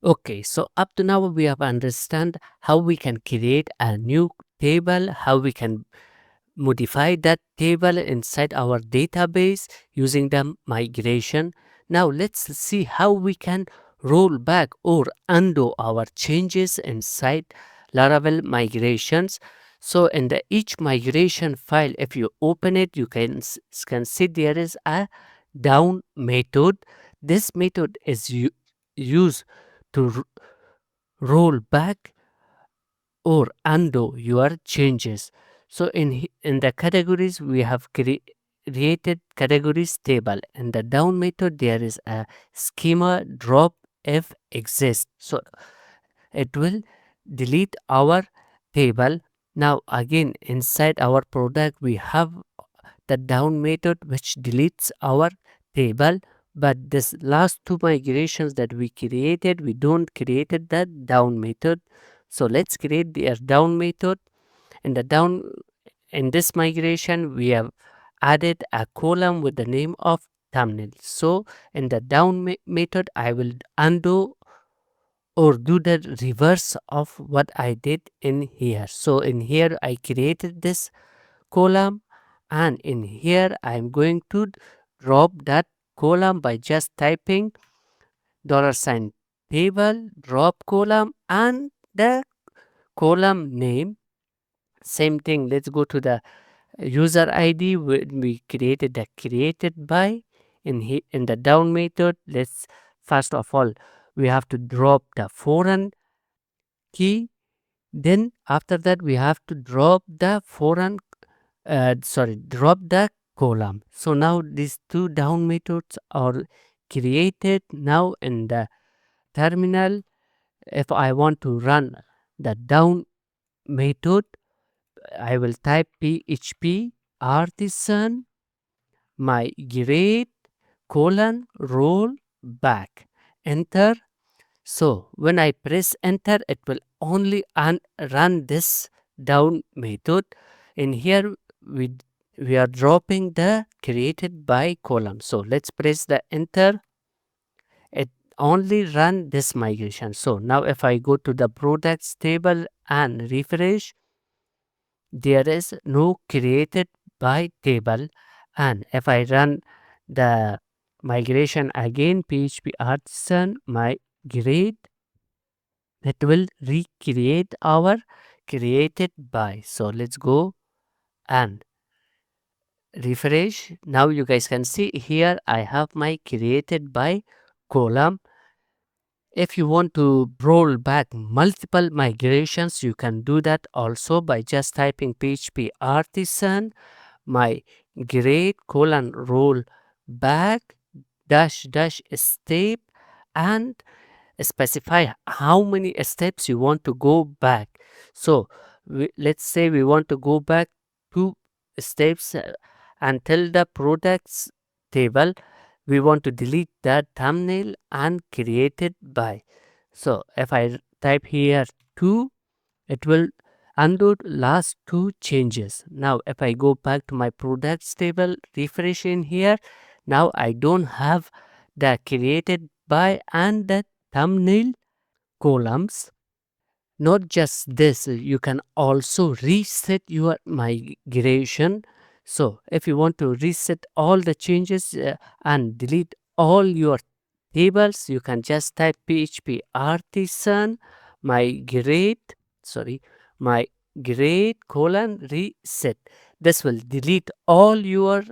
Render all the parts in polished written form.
Okay, so up to now we have understand how we can create a new table, how we can modify that table inside our database using the migration. Now let's see how we can roll back or undo our changes inside Laravel migrations. So in the each migration file, if you open it, you can see there is a down method. This method is used to roll back or undo your changes. So in the categories we have created categories table. In the down method there is a schema drop if exists. So it will delete our table. Now again inside our product we have the down method which deletes our table, but this last two migrations that we created, we don't created that down method. So let's create the down method. In the down, in this migration we have added a column with the name of thumbnail. So in the down method I will undo or do the reverse of what I did in here. So in here I created this column, and in here I am going to drop that column by just typing $sign table drop column and the column name. Same thing, let's go to the user ID when we created the created by. In the down method, let's first of all we have to drop the foreign key. Then after that we have to drop the foreign drop the column. So now these two down methods are created. Now in the terminal, if I want to run the down method, I will type php artisan migrate roll back, enter. So when I press enter, it will only run this down method. In here, we we are dropping the created by column. So let's press the enter. It only run this migration. So now if I go to the products table and refresh, there is no created by table. And if I run the migration again, php artisan migrate, it will recreate our created by. So let's go and refresh. Now you guys can see here I have my created by column. If you want to roll back multiple migrations, you can do that also by just typing php artisan migrate roll back dash dash step and specify how many steps you want to go back. So let's say we want to go back 2 steps until the products table. We want to delete that thumbnail and create it by. So if I type here 2, it will undo last 2 changes. Now if I go back to my products table, refresh in here, now I don't have the created by and the thumbnail columns. Not just this, you can also reset your migration. So if you want to reset all the changes and delete all your tables, you can just type php artisan migrate migrate reset. This will delete all your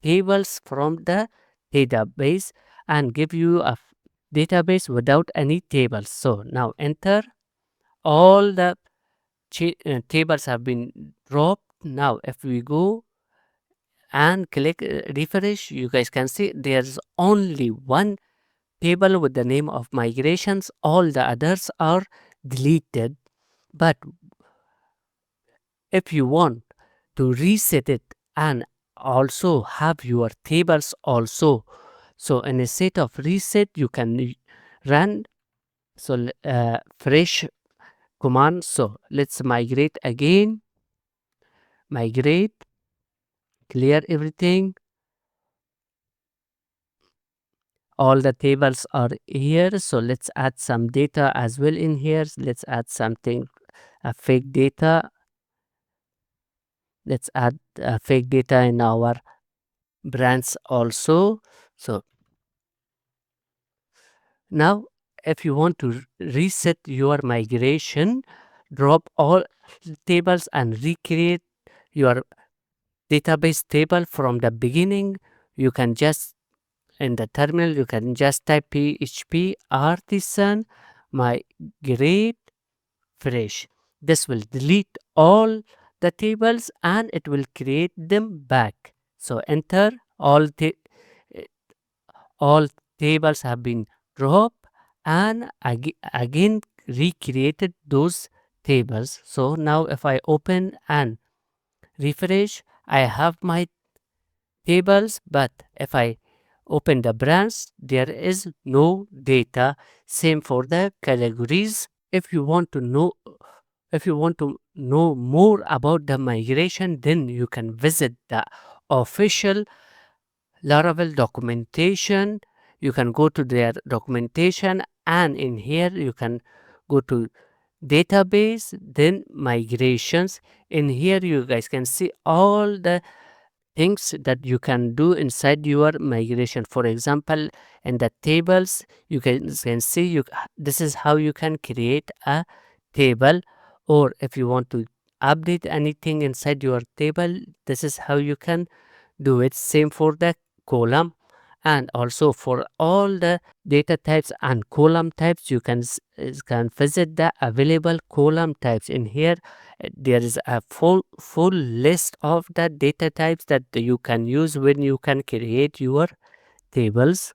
tables from the database and give you a database without any tables. So now enter. All the tables have been dropped. Now if we go and click refresh, you guys can see there's only one table with the name of migrations. All the others are deleted. But if you want to reset it and also have your tables also, so in a set of reset you can run fresh command. So let's migrate again, migrate, clear everything. all the tables are here, so let's add some data as well in here. Let's add something, a fake data. Let's add fake data in our brands also. So now if you want to reset your migration, drop all tables and recreate your database table from the beginning, you can just in the terminal you can just type php artisan migrate fresh. This will delete all the tables and it will create them back. So enter all tables have been dropped and again recreated those tables. So now if I open and refresh, I have my tables, but if I open the branch, there is no data. Same for the categories. If you want to know more about the migration, then you can visit the official Laravel documentation. You can go to their documentation, and in here you can go to database, then migrations. In here you guys can see all the things that you can do inside your migration. For example, in the tables you can see this is how you can create a table, or if you want to update anything inside your table, this is how you can do it. Same for the column, and also for all the data types and column types, you can visit the available column types. In here there is a full list of the data types that you can use when you can create your tables.